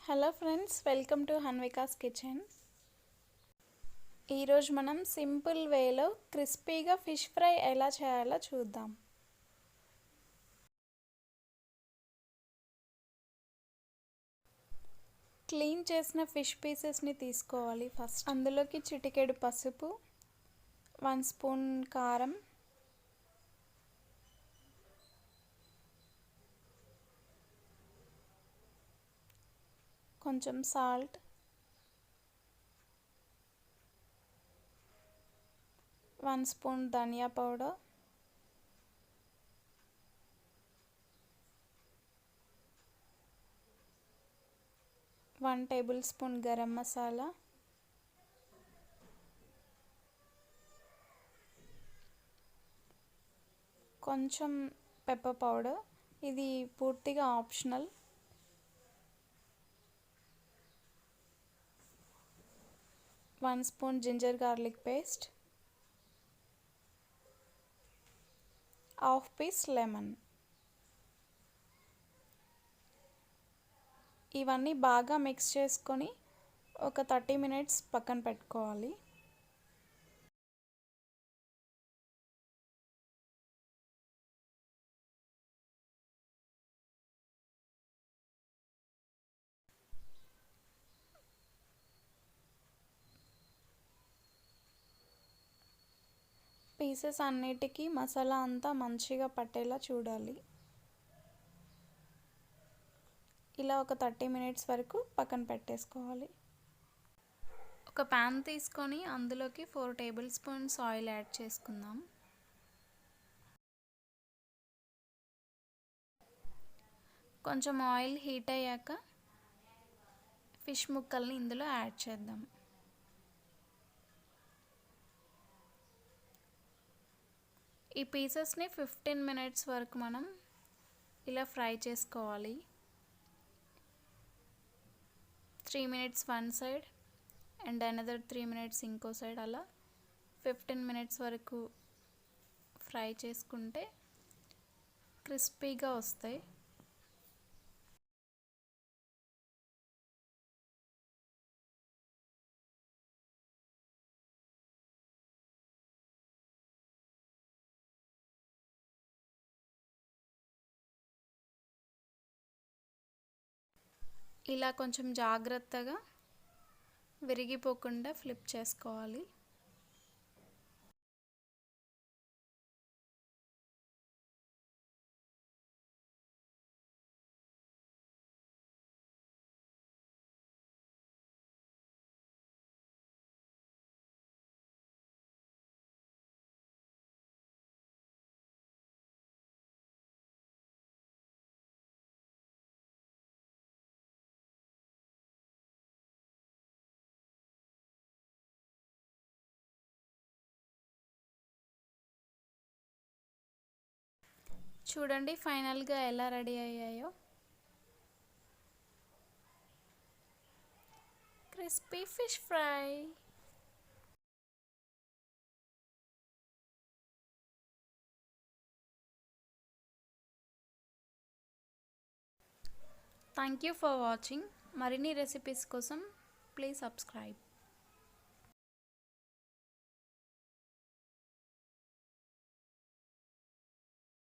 Hello friends, welcome to Hanvika's kitchen. ఈరోజు మనం simple వేలో క్రిస్పీగా ఫిష్ ఫ్రై ఎలా చేయాలో చూద్దాం. క్లీన్ చేసిన ఫిష్ పీసెస్ని తీసుకోవాలి. ఫస్ట్ అందులోకి చిటికెడు పసుపు, 1 స్పూన్ కారం, కొంచెం సాల్ట్, 1 స్పూన్ ధనియా powder, 1 tablespoon garam masala, కొంచెం పెప్పర్ పౌడర్, ఇది పూర్తిగా ఆప్షనల్. 1 స్పూన్ ginger garlic paste, half piece lemon. ఇవన్నీ బాగా మిక్స్ చేసుకొని ఒక 30 మినిట్స్ పక్కన పెట్టుకోవాలి. పీసెస్ అన్నిటికీ మసాలా అంతా మంచిగా పట్టేలా చూడాలి. ఇలా ఒక 30 మినిట్స్ వరకు పక్కన పెట్టేసుకోవాలి. ఒక ప్యాన్ తీసుకొని అందులోకి 4 టేబుల్ స్పూన్స్ ఆయిల్ యాడ్ చేసుకుందాం. కొంచెం ఆయిల్ హీట్ అయ్యాక ఫిష్ ముక్కల్ని ఇందులో యాడ్ చేద్దాం. ఈ పీసెస్ని 15 మినిట్స్ వరకు మనం ఇలా ఫ్రై చేసుకోవాలి. 3 minutes one side and another 3 minutes ఇంకో సైడ్, అలా 15 మినిట్స్ వరకు ఫ్రై చేసుకుంటే క్రిస్పీగా వస్తాయి. ఇలా కొంచెం జాగ్రత్తగా విరిగిపోకుండా ఫ్లిప్ చేసుకోవాలి. చూడండి ఫైనల్గా ఎలా రెడీ అయ్యాయో. Crispy fish fry. Thank you for watching. మరిన్ని రెసిపీస్ కోసం ప్లీజ్ సబ్స్క్రైబ్.